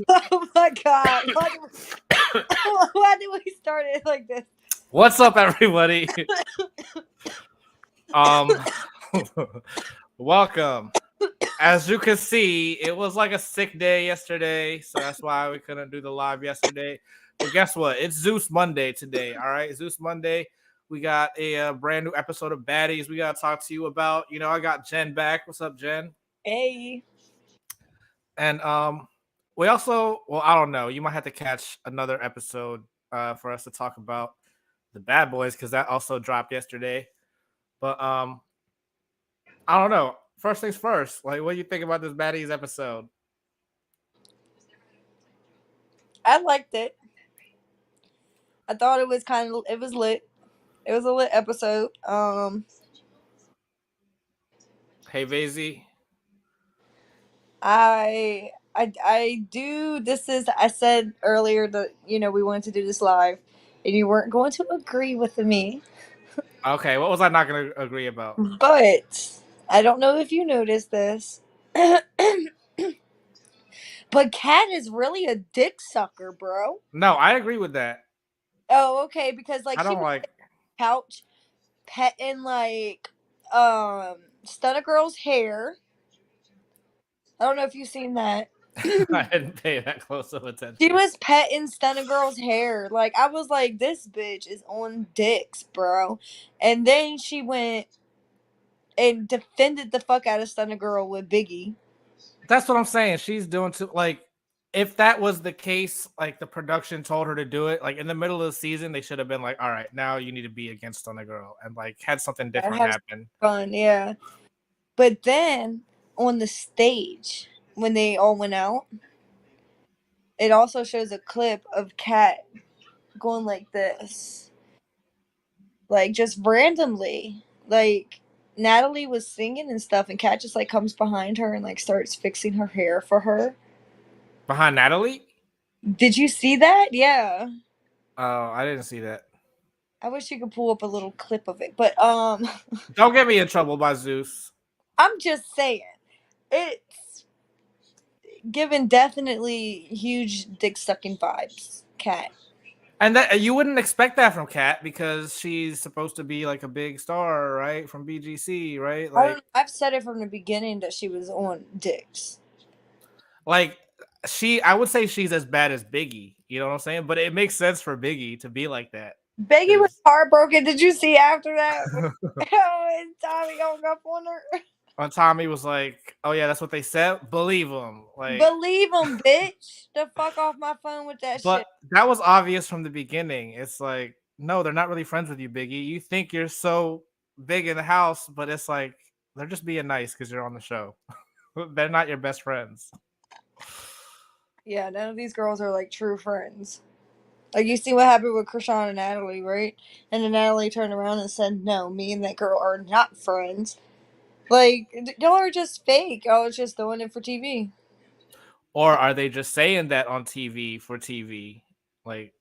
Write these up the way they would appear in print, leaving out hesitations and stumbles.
Oh my god! Why did we start it like this? What's up, everybody? Um, welcome. As you can see, it was like a sick day yesterday, so that's why we couldn't do the live yesterday. But guess what? It's Zeus Monday today. All right, Zeus Monday. We got a brand new episode of Baddies. We gotta talk to you about. I got Jen back. What's up, Jen? Hey. And we also, well, I don't know. You might have to catch another episode for us to talk about the Bad Boys because that also dropped yesterday. But I don't know. First things first. Like, what do you think about this Baddies episode? I liked it. I thought it was it was lit. It was a lit episode. Hey, Vazy. I do. This is. I said earlier that we wanted to do this live, and you weren't going to agree with me. Okay, what was I not going to agree about? But I don't know if you noticed this. But Cat is really a dick sucker, bro. No, I agree with that. Oh, okay, because like I she don't was like. couch petting like Stunna Girl's hair. I don't know if you've seen that. I didn't pay that close of She attention. was petting Stunna Girl's hair. Like I was like, this bitch is on dicks, bro. And then she went and defended the fuck out of Stunna Girl with Biggie. That's what I'm saying. She's doing too. Like, if that was the case, like the production told her to do it, like in the middle of the season, they should have been like, "All right, now you need to be against on the girl," and like had something I different have happen. fun, yeah. But then on the stage, when they all went out, it also shows a clip of Kat going like this. Like just randomly. Like Natalie was singing and stuff and Kat just like comes behind her and like starts fixing her hair for her. Behind Natalie? Did you see that? Yeah. Oh, I didn't see that. I wish you could pull up a little clip of it. But Don't get me in trouble by Zeus. I'm just saying. It's given definitely huge dick sucking vibes, Kat. And that you wouldn't expect that from Kat because she's supposed to be like a big star, right? From BGC, right? I've said it from the beginning that she was on dicks. Like I would say she's as bad as Biggie. You know what I'm saying? But it makes sense for Biggie to be like that. Biggie was 'Cause heartbroken. Did you see after that? And Tommy hung up on her. when Tommy was like, "Oh yeah, that's what they said," believe him. Like, Believe him, bitch. The fuck off my phone with that but shit. that was obvious from the beginning. It's like, no, they're not really friends with you, Biggie. You think you're so big in the house, but it's like they're just being nice because you're on the show. They're not your best friends. Yeah, none of these girls are like true friends. Like you see what happened with Krishan and Natalie, right? And then Natalie turned around and said, "No, me and that girl are not friends. Like y'all are just fake. Y'all are just doing it for TV." Or are they just saying that on TV for TV? Like,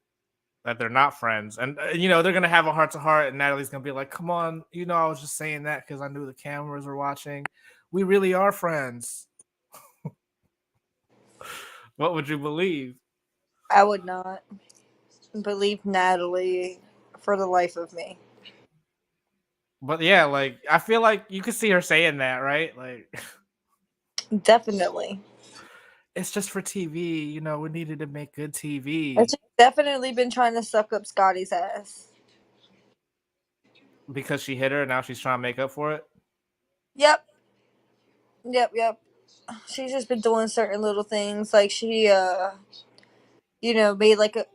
that they're not friends. And, they're going to have a heart to heart. And Natalie's going to be like, come on. I was just saying that because I knew the cameras were watching. We really are friends. What would you believe? I would not believe Natalie for the life of me. But yeah, like, I feel like you could see her saying that, right? Like, Definitely. it's just for TV. We needed to make good And TV she's definitely been trying to suck up Scotty's ass. because she hit her. And now she's trying to make up for it. Yep. Yep. She's just been doing certain little things. Like she made like a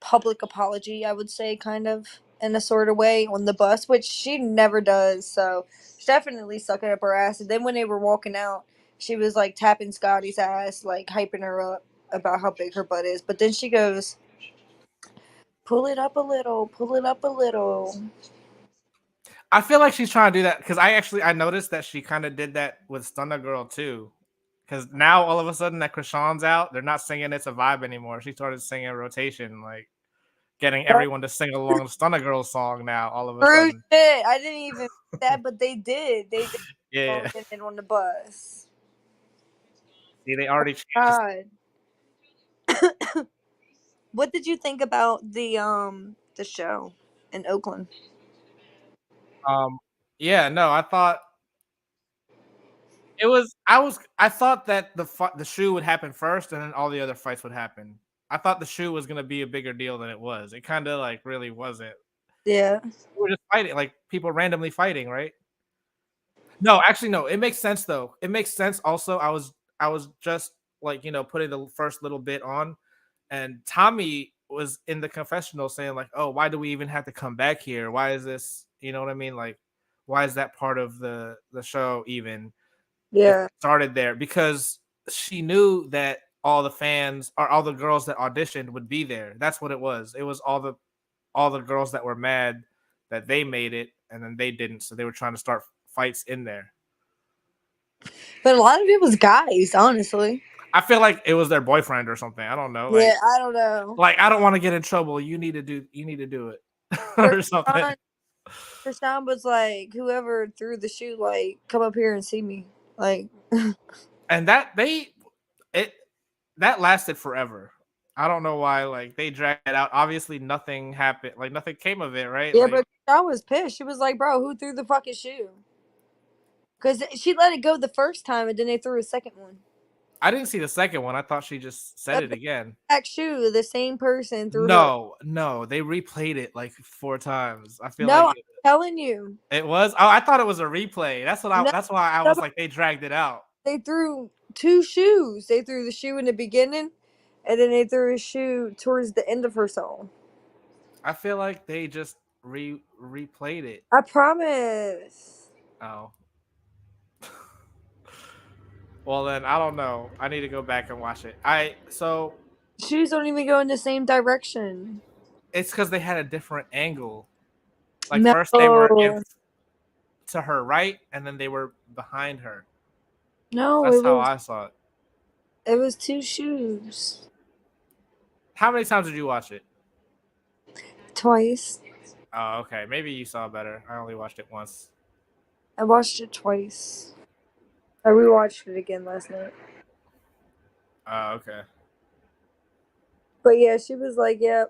public apology, I would say, kind of in a sort of way on the bus, which she never does. So she's definitely sucking up her ass. And then when they were walking out, she was like tapping Scotty's ass, like hyping her up about how big her butt is. But then she goes, pull it up a little, pull it up a little. I feel like she's trying to do that because I noticed that she kind of did that with Stunna Girl too. Because now all of a sudden that Krishan's out, they're not singing "It's a Vibe" anymore. She started singing Rotation, like getting everyone to sing along the Stunna Girl song. Now all of a True sudden, shit. I didn't even that, but they did. They did yeah. it on the bus. See, they already changed the God. What did you think about the show in Oakland? um yeah, no, I thought I thought that the shoe would happen first and then all the other fights would happen. I thought the shoe was gonna be a bigger deal than it was. It kinda like really wasn't. Yeah. We were just fighting, like people randomly fighting, right? No, actually, no. It makes sense though. It makes sense. Also, I was just like putting the first little bit on, and Tommy was in the confessional saying like, "Oh, why do we even have to come back here? Why is this? You know what I mean? Like, why is that part of the show even if Yeah. it started there?" Because she knew that all the fans or all the girls that auditioned would be there. That's what it was. It was all the girls that were mad that they made it and then they didn't, so they were trying to start fights in there. But a lot of it was guys, honestly. I feel like it was their boyfriend or something. I don't know. Yeah, I don't know. Like I don't want to get in trouble. You need to do it or something. Krishan, Krishan was like, whoever threw the shoe, like, come up here and see me. Like, And it that lasted forever. I don't know why. Like they dragged it out. Obviously, nothing happened. Like nothing came of it, right? yeah, Like but Krishan was pissed. She was like, bro, who threw the fucking shoe? Because she let it go the first time and then they threw a second one. I didn't see the second one. I thought she just said That it again. back shoe, the same person threw her. No, no, they replayed it like 4 times. I feel No, like I'm telling you. it was. Oh, I thought it was a replay. That's what I. No, That's why I was like they dragged it out. they threw two shoes. They threw the shoe in the beginning, and then they threw a shoe towards the end of her song. I feel like they just replayed it. I promise. Oh. Well then I don't know. I need to go back and watch it. Shoes don't even go in the same direction. It's because they had a different angle. Like No, first they were to her right, and then they were behind her. no, That's how I saw it. it was two shoes. How many times did you watch it? Twice. Oh, okay. Maybe you saw better. I only watched it once. I watched it twice. I rewatched it again last night. Oh, okay. But yeah, she was like, "Yeah,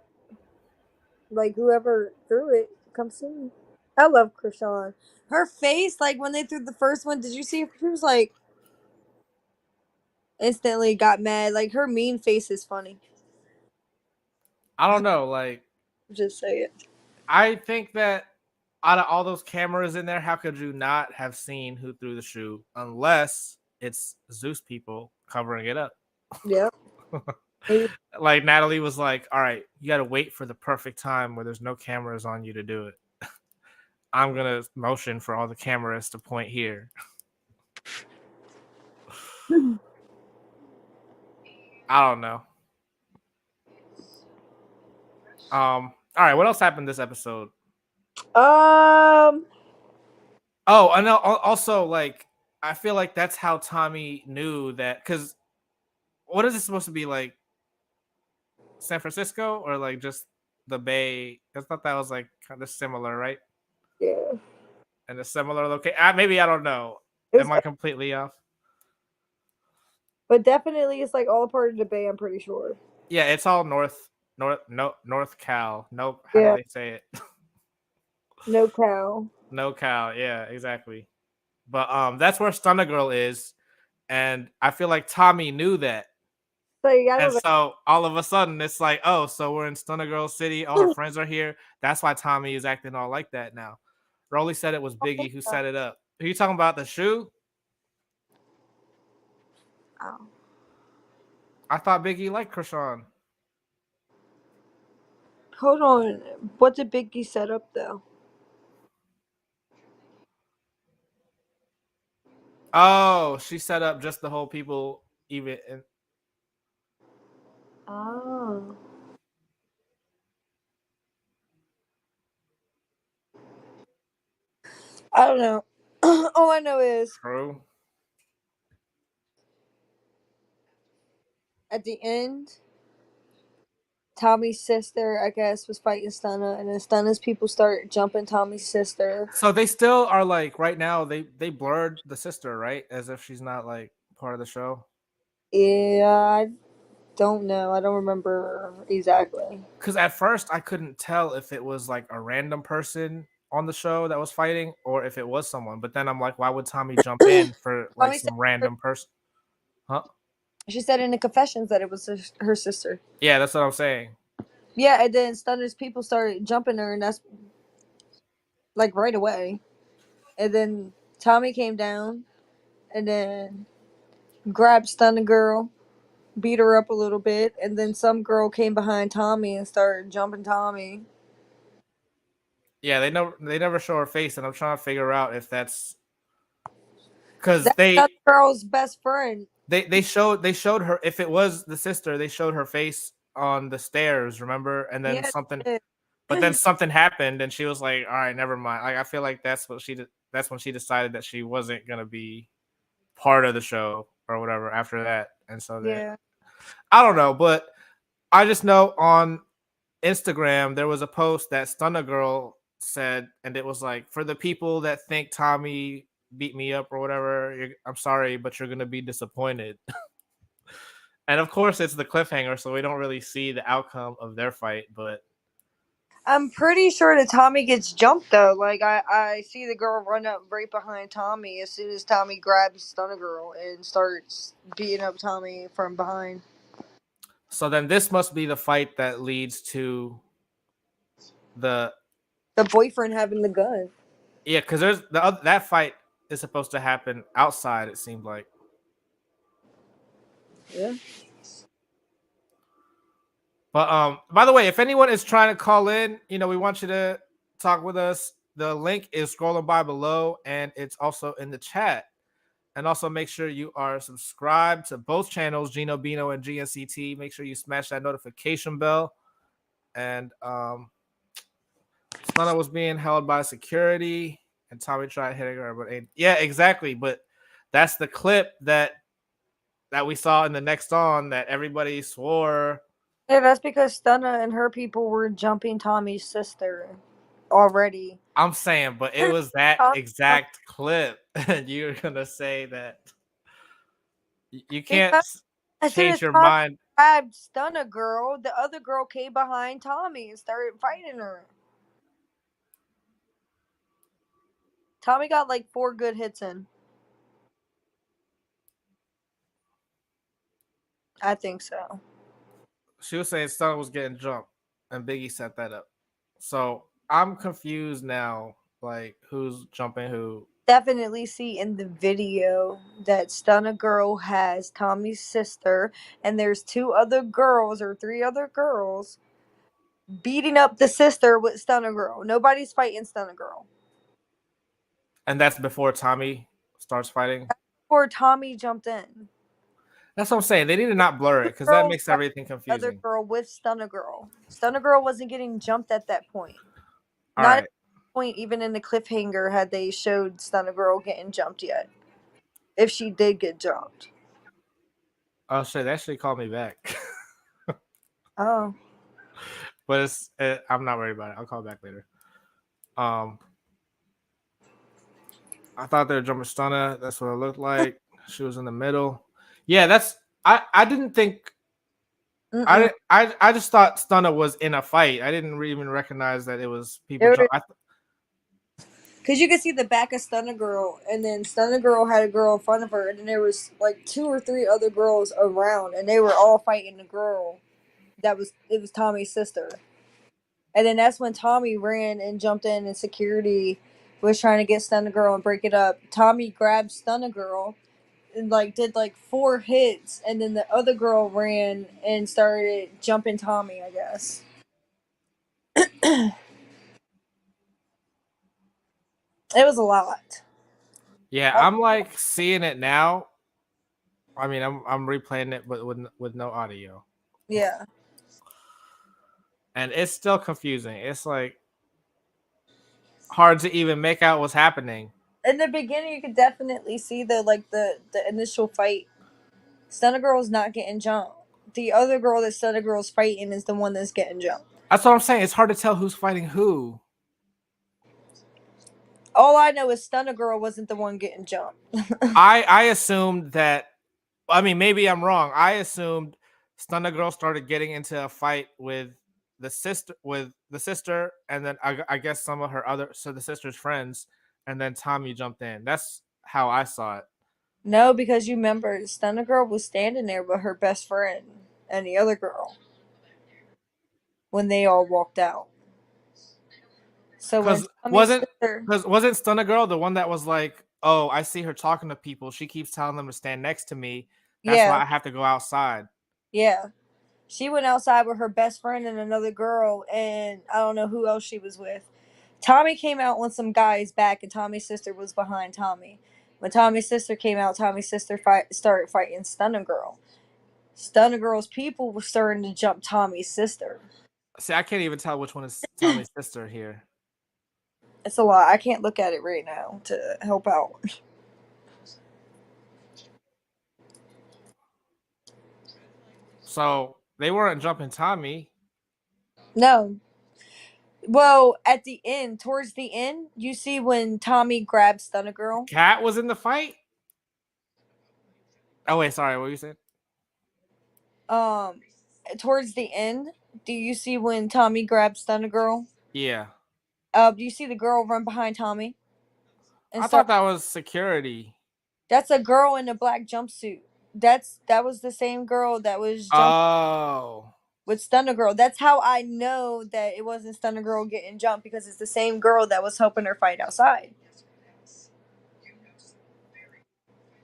like whoever threw it, come see me." I love Krishan. Her face, like when they threw the first one, did you see? She was like instantly got mad. Like her mean face is funny. I don't know. Like Just say it. I think that out of all those cameras in there, how could you not have seen who threw the shoe unless it's Zeus people covering it up? Yep. Maybe. Like Natalie was like, "All right, you got to wait for the perfect time where there's no cameras on you to do it. I'm gonna motion for all the cameras to point here." I don't know. All right, what else happened this episode? Um. Oh, I know. Also, like, I feel like that's how Tommy knew that because what is it supposed to be like? San Francisco or like just the Bay? I thought that was like kind of similar, right? Yeah. And a similar location. Maybe I don't know. It was, Am I completely off? but definitely it's like all a part of the Bay. I'm pretty sure. Yeah, it's all North Cal. No, how do Yeah. they say it? No cow. No Cal. Yeah, exactly. But that's where Stunner Girl is, and I feel like Tommy knew that. So you And gotta. so all of a sudden it's like, oh, so we're in Stunner Girl City. All her friends are here. That's why Tommy is acting all like that now. Rolly said it was Biggie who set it up. Are you talking about the shoe? Oh. I thought Biggie liked Krishan. Hold on. What did Biggie set up though? Oh, she set up just the whole people even. Oh. I don't know. All I know is True. at the end, Tommy's sister, I guess, was fighting Stunna, and then Stunna's people start jumping Tommy's sister. So they still are like right now. They blurred the sister right as if she's not like part of the show. Yeah, I don't know. I don't remember exactly. Because at first I couldn't tell if it was like a random person on the show that was fighting or if it was someone. But then I'm like, why would Tommy jump in for like Mommy said some random person? Huh? she said in the confessions that it was her sister. Yeah, that's what I'm saying. Yeah, and then Stunner's people started jumping her, and that's like right away. And then Tommy came down, and then grabbed Stunner girl, beat her up a little bit, and then some girl came behind Tommy and started jumping Tommy. Yeah, they never show her face, and I'm trying to figure out if that's because That's they Stunner girl's best friend. they showed her if it was the sister, they showed her face on the stairs, remember? And then Yeah, something, she but then did. something happened, and she was like, "All right, never mind." Like I feel like that's when she decided that she wasn't gonna be part of the show or whatever after that, and so that Yeah. I don't know, but I just know on Instagram there was a post that Stunna Girl said, and it was like, for the people that think Tommy beat me up or whatever, I'm sorry, but you're gonna be disappointed. And of course, it's the cliffhanger, so we don't really see the outcome of their fight. But I'm pretty sure that Tommy gets jumped though. Like I see the girl run up right behind Tommy as soon as Tommy grabs Stunner Girl and starts beating up Tommy from behind. so then this must be the fight that leads to the The boyfriend having the gun. yeah, because there's that fight is supposed to happen outside. It seemed like. Yeah. But by the way, if anyone is trying to call in, we want you to talk with us. The link is scrolling by below, and it's also in the chat. And also make sure you are subscribed to both channels, Gino Bino and GNCT. Make sure you smash that notification bell. And Stunna was being held by security, and Tommy tried hitting her, but yeah, exactly. But that's the clip that we saw in the next on that everybody swore. Yeah, that's because Stunna and her people were jumping Tommy's sister already. I'm saying, but it was that Tommy jumped exact clip, and you're gonna say that you can't because as soon change as your Tommy mind. grabbed Stunna girl, the other girl came behind Tommy and started fighting her. Tommy got like 4 good hits in. I think so. She was saying Stunna was getting jumped, and Biggie set that up. So I'm confused now, like who's jumping who. Definitely see in the video that Stunna Girl has Tommy's sister, and there's 2 other girls or 3 other girls beating up the sister with Stunna Girl. Nobody's fighting Stunna Girl. And that's before Tommy starts fighting. Before Tommy jumped in. That's what I'm saying. They need to not blur it because that Girls makes fighting everything the other confusing. girl with Stunna Girl. Stunna Girl wasn't getting jumped at that point. All Not at right. that point, even in the cliffhanger, had they showed Stunna Girl getting jumped yet. If she did get jumped. Oh shit! They actually called me back, Oh. but I'm not worried about it. I'll call back later. Um, I thought they were jumping Stunna. That's what it looked like. She was in the middle. Yeah, that's. I didn't think. Mm-mm. I just thought Stunna was in a fight. I didn't even recognize that it was people It jump. Cause you could see the back of Stunner Girl, and then Stunner Girl had a girl in front of her, and then there was like 2 or 3 other girls around, and they were all fighting the girl. It was Tommy's sister, and then that's when Tommy ran and jumped in, and security was trying to get Stunner Girl and break it up. Tommy grabbed Stunner Girl and like did like 4 hits, and then the other girl ran and started jumping Tommy. I guess it was a lot. Yeah, Oh, I'm like seeing it now. I mean, I'm replaying it, but with no audio, yeah. and it's still confusing. It's like hard to even make out what's happening. In the beginning you could definitely see the initial fight. Stunner Girl's not getting jumped. The other girl that Stunner Girl's fighting is the one that's getting jumped. That's what I'm saying. It's hard to tell who's fighting who. All I know is Stunner Girl wasn't the one getting jumped. I assumed that I mean, maybe I'm wrong. I assumed Stunna Girl started getting into a fight with the sister, and then I guess some of her other so the sister's friends, and then Tommy jumped in. That's how I saw it. No, because you remember, Stunner Girl was standing there with her best friend and the other girl when they all walked out. So when Cause Tommy's wasn't sister, because wasn't Stunna Girl the one that was like, oh, I see her talking to people. She keeps telling them to stand next to me. That's why yeah, I have to go outside. yeah, she went outside with her best friend and another girl, and I don't know who else she was with. Tommy came out on some guy's back, and Tommy's sister was behind Tommy. When Tommy's sister came out, Tommy's sister started fighting Stunner Girl. Stunner Girl's people were starting to jump Tommy's sister. See, I can't even tell which one is Tommy's sister here. It's a lot. I can't look at it right now to help out. So they weren't jumping Tommy. No. Well, at the end, towards the end, you see when Tommy grabs Stunner Girl. Cat was in the fight. Oh wait, sorry. What were you saying? Um, Towards the end, do you see when Tommy grabs Stunner Girl? Yeah, Do you see the girl run behind Tommy and I start? thought that was security. That's a girl in a black jumpsuit. That was the same girl that was jumping Oh, with Stunner Girl. That's how I know that it wasn't Stunner Girl getting jumped because it's the same girl that was helping her fight outside.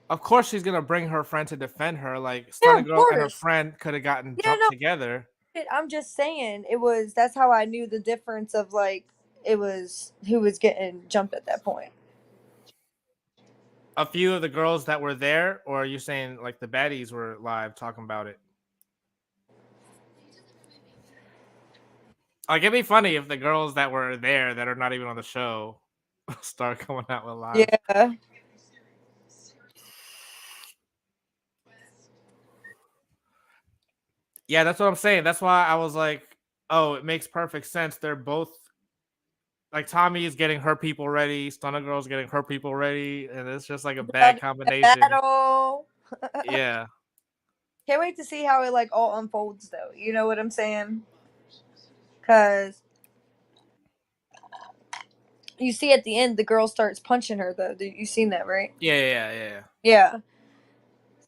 of course she's gonna bring her friend to defend her. Like Yeah, Stunning of Girl and her course. friend could have gotten Yeah, jumped no, together. I'm just saying it was. That's how I knew the difference of like it was who was getting jumped at that point. A few of the girls that were there, or are you saying like the baddies were live talking about it? Like it'd be funny if the girls that were there that are not even on the show start coming out with live. Yeah, Yeah, that's what I'm saying. That's why I was like, oh, it makes perfect sense. They're both like Tommy is getting her people ready, Stunner Girl's getting her people ready, and it's just like a love bad the combination. battle. Yeah. Can't wait to see how it like all unfolds though. You know what I'm saying? Cause you see at the end the girl starts punching her though. You seen that right? Yeah. Yeah.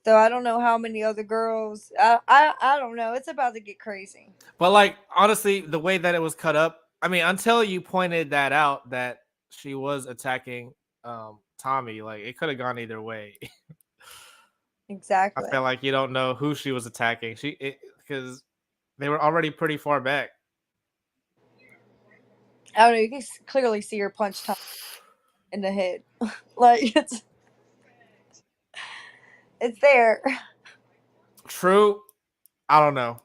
So I don't know how many other girls. I don't know. It's about to get crazy. But like honestly, the way that it was cut up, I mean, until you pointed that out that she was attacking Tommy, like it could have gone either way. I Exactly. feel like you don't know who she was attacking. Because they were already pretty far back. I don't know. You can clearly see her punch Tom in the head. Like it's there. True. I don't know.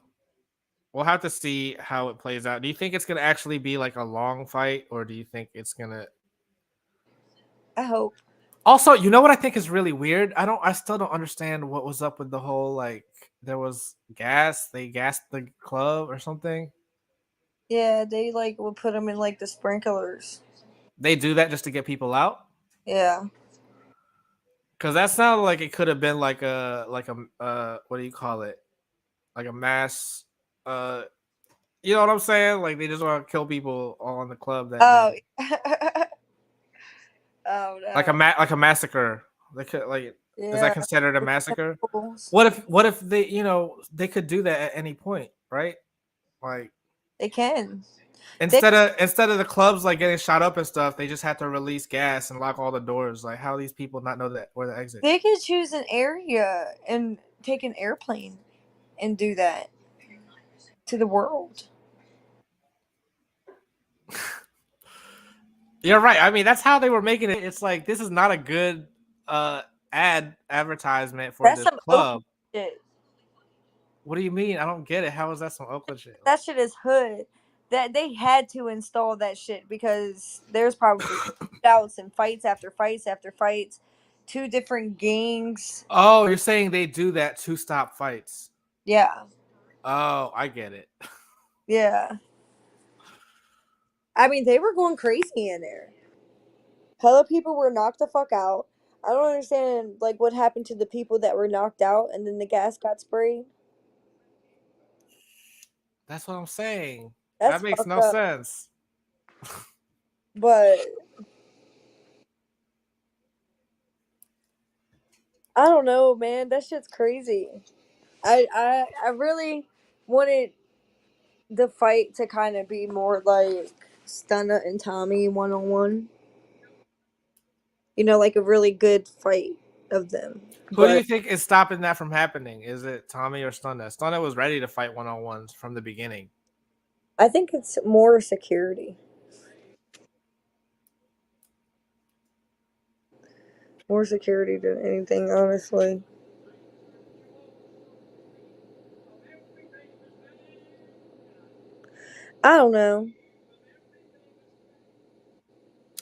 We'll have to see how it plays out. Do you think it's gonna actually be like a long fight, or do you think it's gonna? I hope. Also, you know what I think is really weird? I still don't understand what was up with the whole like there was gas. They gassed the club or something. Yeah, they like would put them in like the sprinklers. They do that just to get people out. Yeah. Because that sounded like it could have been like a what do you call it? Like a mass. Uh, you know what I'm saying? Like they just want to kill people all in the club that day. Oh. Oh Like a no. like a massacre. They could like is that Yeah. considered a With massacre? chemicals. What if they they could do that at any point, right? Like They can. They instead of the clubs like getting shot up and stuff, they just have to release gas and lock all the doors. Like how do these people not know that where the exit? they could choose an area and take an airplane and do that to the world. You're right. I mean, that's how they were making it. It's like this is not a good uh advertisement for That's this some Oakland club. shit. What do you mean? I don't get it. How is that some Oakland shit? That shit is hood. That they had to install that shit because there's probably shootouts and fights after fights after fights. Two different gangs. Oh, you're saying they do that to stop fights. Yeah. Oh, I get it. Yeah. I mean, they were going crazy in there. Hella people were knocked the fuck out. I don't understand like what happened to the people that were knocked out and then the gas got sprayed. That's what I'm saying. That's That makes fucked no up. sense. But I don't know, man. That shit's crazy. I really wanted the fight to kind of be more like Stunna and Tommy 1-on-1. You know, like a really good fight of them. Who do But you think is stopping that from happening? Is it Tommy or Stunna? Stunna was ready to fight one on ones from the beginning. I think it's more security. More security than anything, honestly. I don't know.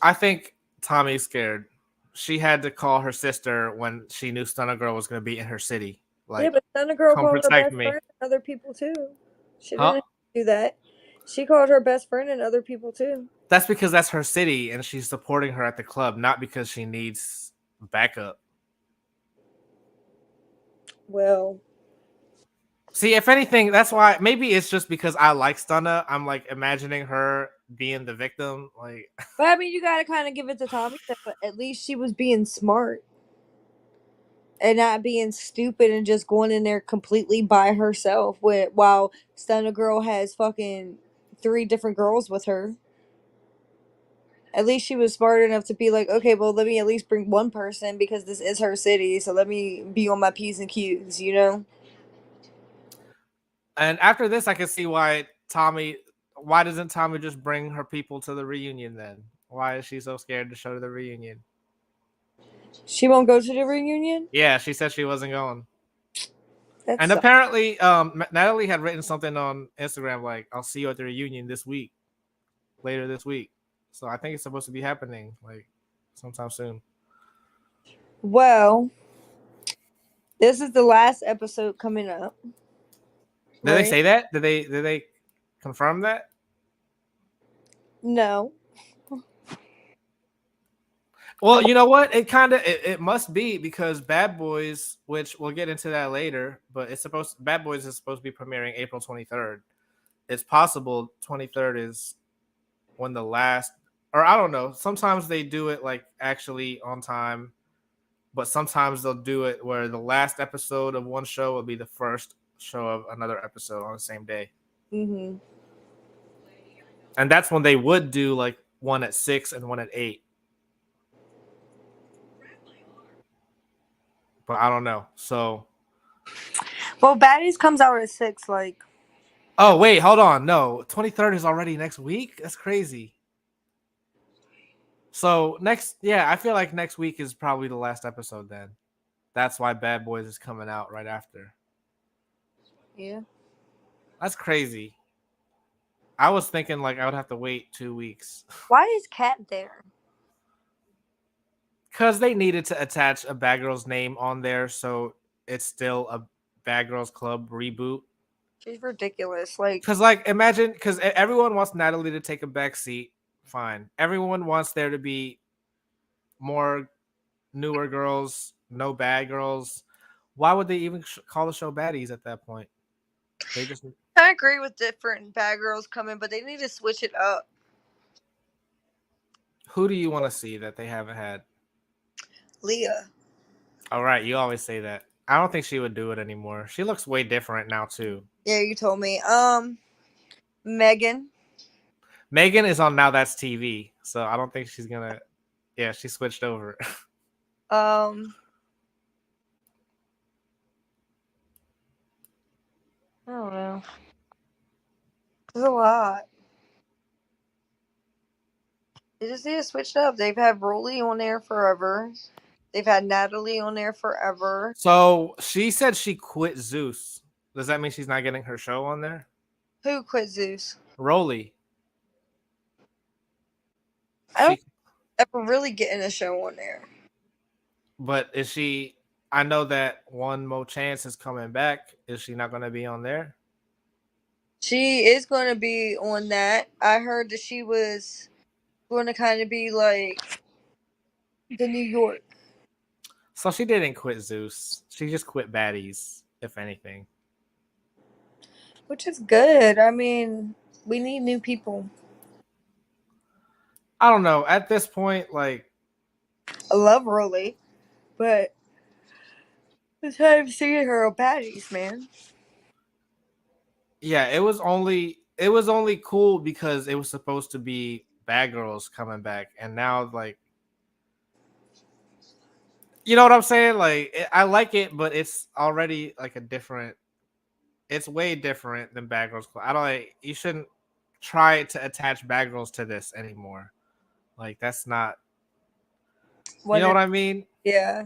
I think Tommy's scared. She had to call her sister when she knew Stunna Girl was going to be in her city. Yeah, Like, but Stunna Girl come called her protect best me. friend and other people too. She didn't Huh? have to do that. She called her best friend and other people too. That's because that's her city and she's supporting her at the club, not because she needs backup. Well, See, if anything, that's why maybe it's just because I like Stunna. I'm like imagining her being the victim. Like, but I mean, you gotta kind of give it to Tommy that at least she was being smart and not being stupid and just going in there completely by herself. With while Stunna Girl has fucking 3 different girls with her. At least she was smart enough to be like, okay, well, let me at least bring one person because this is her city, so let me be on my P's and Q's, you know? and after this, I can see why Tommy. Why doesn't Tommy just bring her people to the reunion then? Why is she so scared to show to the reunion? She won't go to the reunion? Yeah, she said she wasn't going. That And sucks. apparently, Natalie had written something on Instagram like, "I'll see you at the reunion this week, later this week." So I think it's supposed to be happening like sometime soon. Well, this is the last episode coming up, Did they right? say that? Did they confirm that? No. Well, you know what? It must be because Bad Boys, which we'll get into that later, but it's supposed Bad Boys is supposed to be premiering April 23rd. It's possible 23rd is when the last, or I don't know. Sometimes they do it like actually on time, but sometimes they'll do it where the last episode of one show will be the first show of another episode on the same day. Mm-hmm. And that's when they would do like one at 6 and one at 8. But I don't know. So, Well, Baddies comes out at 6, like, oh wait, hold on. No, 23rd is already next week. That's crazy. So next, yeah, I feel like next week is probably the last episode. Then that's why Bad Boys is coming out right after. yeah. That's crazy. I was thinking like I would have to wait 2 weeks Why is Kat there? because they needed to attach a Bad Girls name on there, so it's still a Bad Girls Club reboot. She's ridiculous. Like, Because like imagine, because everyone wants Natalie to take a back seat. Fine, everyone wants there to be more newer girls, no bad girls. Why would they even call the show Baddies at that point? They just I agree with different bad girls coming, but they need to switch it up. who do you want to see that they haven't had? Leah. All right, you always say that. I don't think she would do it anymore. She looks way different now too. Yeah, you told me. Megan. Megan is on Now That's TV, so I don't think she's gonna. Yeah, she switched over. Um, I don't know. There's a lot. They just need to switch it up. They've had Rolly on there forever. They've had Natalie on there forever. So she said she quit Zeus. Does that mean she's not getting her show on there? Who quit Zeus? Rolly. I don't She, ever really getting a show on there. but is she? I know that One More Chance is coming back. Is she not going to be on there? She is going to be on that. I heard that she was going to kind of be like the New York. So she didn't quit Zeus. She just quit Baddies, if anything. Which is good. I mean, we need new people. I don't know. At this point, like, I love Rolly, but it's time seeing her on Baddies, man. yeah, it was only cool because it was supposed to be Bad Girls coming back, and now like, you know what I'm saying? Like, I like it, but it's already like a different. It's way different than Bad Girls Club. I don't like. You shouldn't try to attach Bad Girls to this anymore. Like, that's not. You What know if, what I mean? yeah.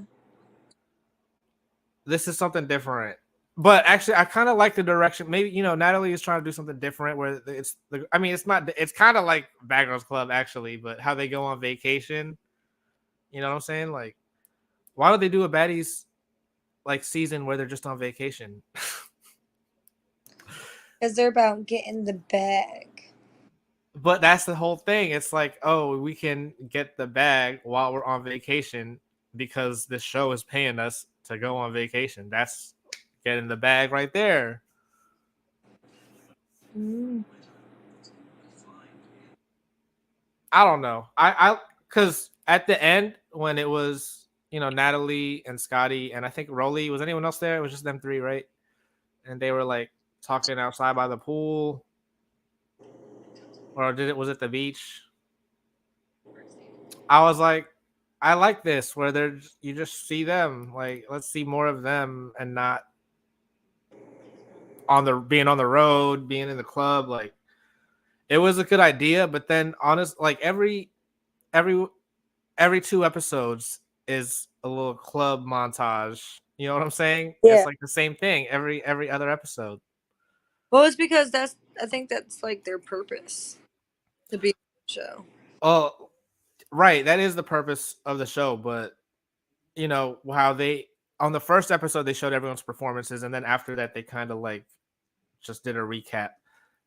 This is something different. But actually, I kind of like the direction. Maybe Natalie is trying to do something different. Where it's the. I mean, it's not. It's kind of like Bad Girls Club actually, but how they go on vacation. You know what I'm saying? Like, why would they do a baddies like season where they're just on vacation? Because they're about getting the bag. But that's the whole thing. It's like, oh, we can get the bag while we're on vacation because the show is paying us to go on vacation. That's getting the bag right there. Mm. I don't know. Because at the end when it was Natalie and Scotty and I think Rolly, was anyone else there? It was just them three, right? And they were like talking outside by the pool, or was it the beach? I was like, I like this where you just see them. Like, let's see more of them and not being on the road, being in the club. Like, it was a good idea, but then honest, like every every 2 episodes is a little club montage. You know what I'm saying? It's Yeah. like the same thing every other episode. Well, it's because I think that's like their purpose to be on the show. Oh, right, that is the purpose of the show, but how they on the first episode they showed everyone's performances, and then after that they kind of like just did a recap.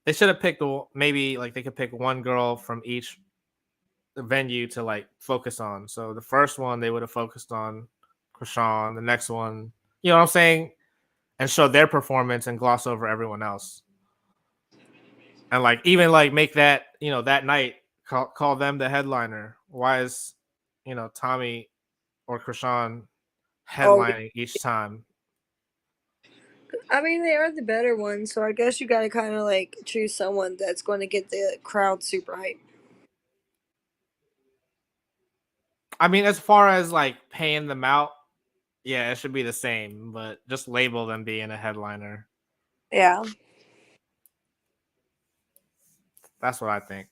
They should have picked maybe like they could pick one girl from each venue to like focus on. So the first one they would have focused on Krishan, the next one, you know what I'm saying, and show their performance and gloss over everyone else. And like even like make that, that night call them the headliner. Why is, Tommy or Krishan Oh, headlining each time? I mean, they are the better ones, so I guess you got to kind of like choose someone that's going to get the crowd super hype. I mean, as far as like paying them out, yeah, it should be the same, but just label them being a headliner. Yeah. That's what I think.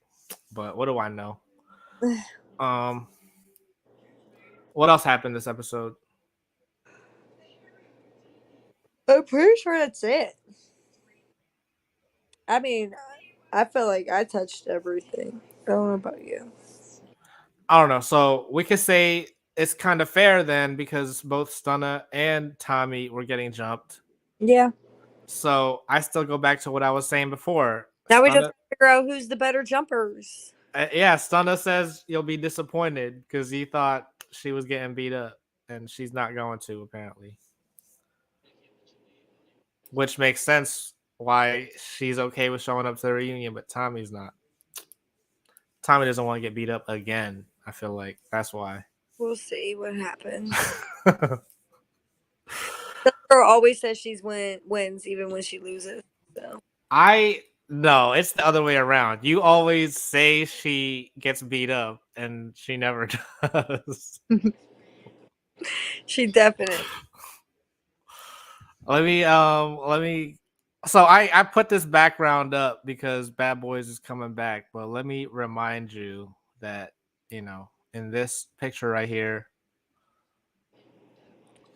But what do I know? Um, what else happened this episode? I'm pretty sure that's it. I mean, I feel like I touched everything. I don't know about you. I don't know. So we could say it's kind of fair then because both Stunna and Tommy were getting jumped. Yeah. So I still go back to what I was saying before. Now we just Stunna, have to figure out who's the better jumpers. yeah, Stunna says you'll be disappointed because he thought she was getting beat up, and she's not going to apparently, which makes sense why she's okay with showing up to the reunion, but Tommy's not. Tommy doesn't want to get beat up again. I feel like that's why. We'll see what happens. The girl always says she's wins even when she loses. So I No, it's the other way around. You always say she gets beat up, and she never does. she definitely. Let me. So I put this background up because Bad Boys is coming back, but let me remind you that in this picture right here,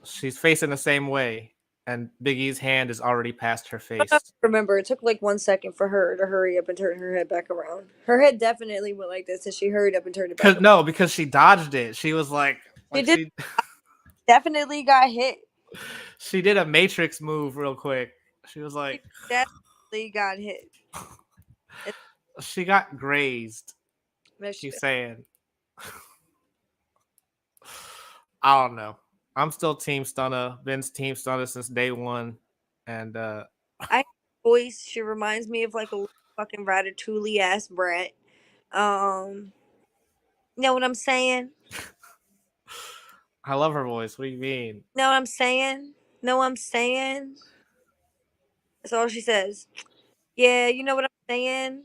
she's facing the same way, and Biggie's hand is already past her face. Remember, it took like 1 second for her to hurry up and turn her head back around. Her head definitely went like this, and she hurried up and turned it back Cause around. no, because she dodged it. She was like She like did she definitely got hit. she did a Matrix move real quick. She was She like, definitely got hit. she got grazed. No, she She's did. saying, I don't know. I'm still Team Stunner. Ben's Team Stunner since day one, and I voice. She reminds me of like a fucking ratatouille ass brat. Um, you know what I'm saying? I love her voice. What do you mean? Know what I'm saying? Know what I'm saying? That's all she says. Yeah, you know what I'm saying?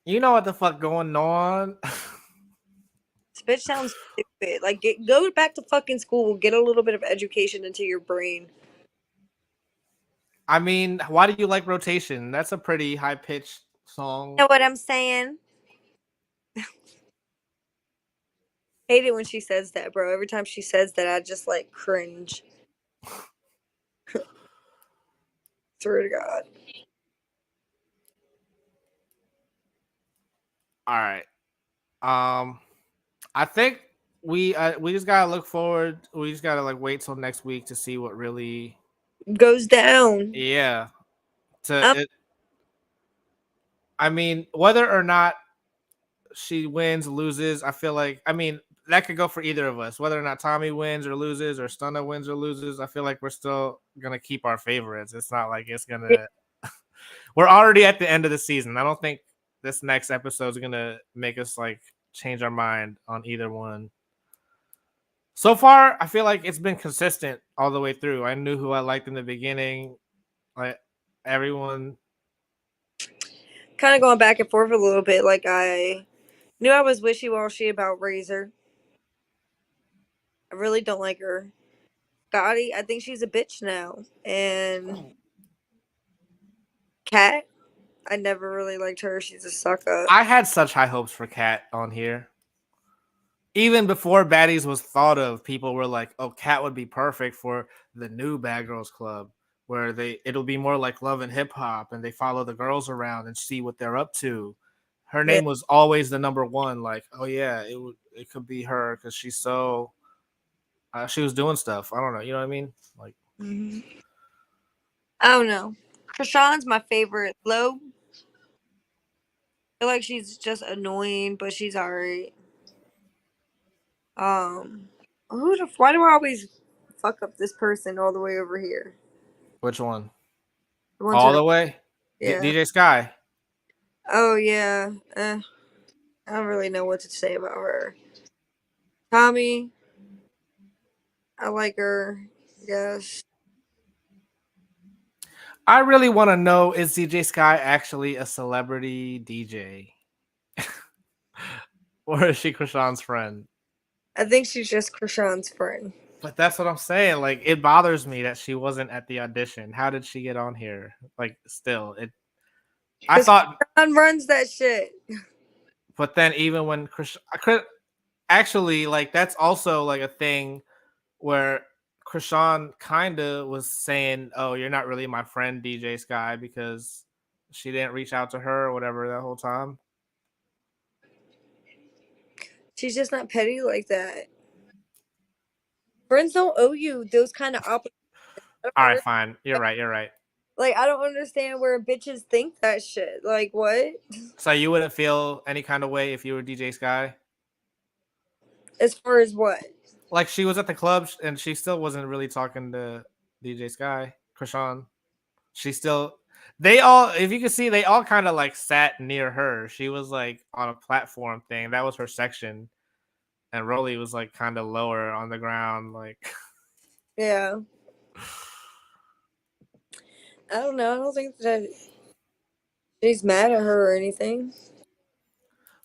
You know what the fuck going on? This bitch sounds stupid. Like, go back to fucking school. Get a little bit of education into your brain. I mean, why do you like Rotation? That's a pretty high pitched Know song. what I'm saying? Hate it when she says that, bro. Every time she says that, I just like cringe. Swear to God. All right. I think we just gotta look forward. We just gotta like wait till next week to see what really. Goes down. Yeah. To Um, it. I mean, whether or not she wins, loses, I feel like. I mean, that could go for either of us. Whether or not Tommy wins or loses, or Stunna wins or loses, I feel like we're still gonna keep our favorites. It's not like it's gonna. We're already at the end of the season. I don't think this next episode is gonna make us like change our mind on either one. So far, I feel like it's been consistent all the way through. I knew who I liked in the beginning. Like everyone, kind of going back and forth a little bit. Like, I knew I was wishy washy about Razor. I really don't like her. Scotty, I think she's a bitch now. And Kat, I never really liked her. She's a suck up. I had such high hopes for Kat on here. Even before Baddies was thought of, people were like, "Oh, Kat would be perfect for the new Bad Girls Club, where it'll be more like Love and Hip Hop, and they follow the girls around and see what they're up to." Her Yeah. name was always the number one. Like, oh yeah, it could be her because she's so she was doing stuff. I don't know, you know what I mean? Like, Mm-hmm. I don't know. Krishan's my favorite. Low, I feel like she's just annoying, but she's alright. Um, why do I always fuck up this person all the way over here? which one? The one to All the the way, yeah. DJ Sky. Oh yeah. I don't really know what to say about her. Tommy, I like her. Yes. I really want to know, is DJ Sky actually a celebrity DJ, or is she Krishan's friend? I think she's just Krishan's friend. But that's what I'm saying. Like, it bothers me that she wasn't at the audition. How did she get on here? Like, still, it. I Because thought, Krishan runs that shit. but then even when Chris, I could actually like that's also like a thing where Krishan kind of was saying, "Oh, you're not really my friend, DJ Sky," because she didn't reach out to her or whatever that whole time. She's just not petty like that. Friends don't owe you those kind of obligations. I All don't right, understand. fine. You're right. You're right. Like, I don't understand where bitches think that shit. Like, what? So you wouldn't feel any kind of way if you were DJ Sky? As far as what? Like she was at the club and she still wasn't really talking to DJ Sky, Krishan. She still they all if you can see they all kind of like sat near her. She was like on a platform thing. That was her section. And Rolly was like kind of lower on the ground like Yeah. I don't know. I don't think that she's mad at her or anything.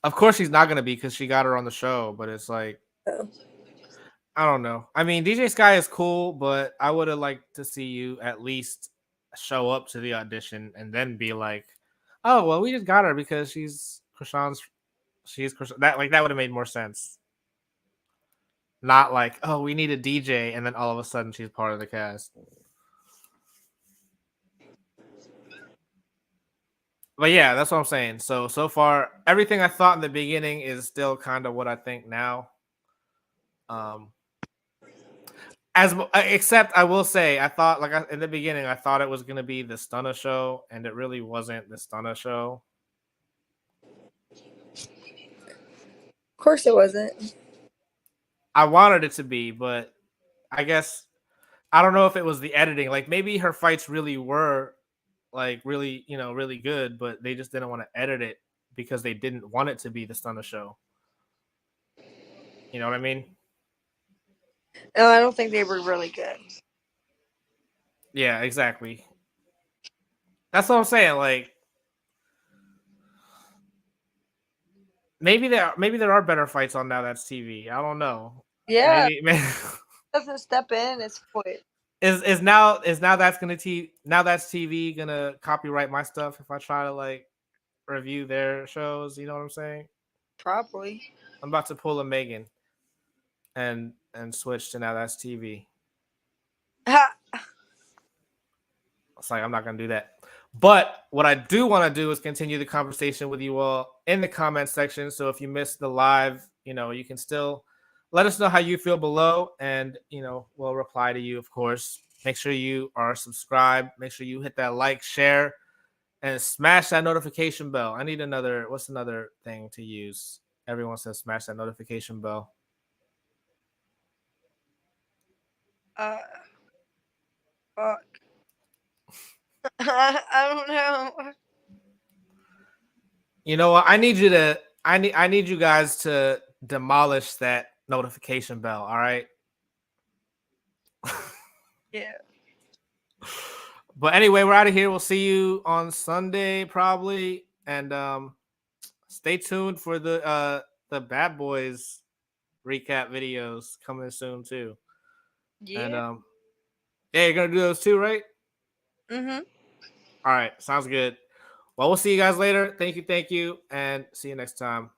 of course she's not going to be cuz she got her on the show, but it's like So, I don't know. I mean, DJ Sky is cool, but I would have liked to see you at least show up to the audition and then be like, "Oh, well, we just got her because she's Krishan." That like that would have made more sense. Not like, "Oh, we need a DJ," and then all of a sudden she's part of the cast. But yeah, that's what I'm saying. So far, everything I thought in the beginning is still kind of what I think now. Um, except I will say I thought in the beginning I thought it was gonna be the Stunner show, and it really wasn't the Stunner show. of course it wasn't. I wanted it to be, but I guess I don't know if it was the editing. Like maybe her fights really were like really, really good, but they just didn't want to edit it because they didn't want it to be the Stunner show. You know what I mean? No, I don't think they were really good. Yeah, exactly. That's what I'm saying. Like maybe there are better fights on Now That's TV. I don't know. Yeah, Maybe doesn't step in, it's quit. now that's TV gonna copyright my stuff if I try to like review their shows. You know what I'm saying? Probably. I'm about to pull a Megan and switch to Now That's TV. Ha! It's like I'm not gonna do that. But what I do want to do is continue the conversation with you all in the comment section. So if you missed the live, you can still let us know how you feel below, and we'll reply to you, of course. Make sure you are subscribed. Make sure you hit that like, share, and smash that notification bell. I need another. What's another thing to use? Everyone says smash that notification bell. Uh, fuck. I don't know. You know what? I need you guys to demolish that notification bell. All right. Yeah. But anyway, we're out of here. We'll see you on Sunday probably, and stay tuned for the Bad Boys recap videos coming soon too. And Yeah. yeah, you're gonna do those too, right? Mm-hmm. All right, sounds good. Well, we'll see you guys later. Thank you, and see you next time.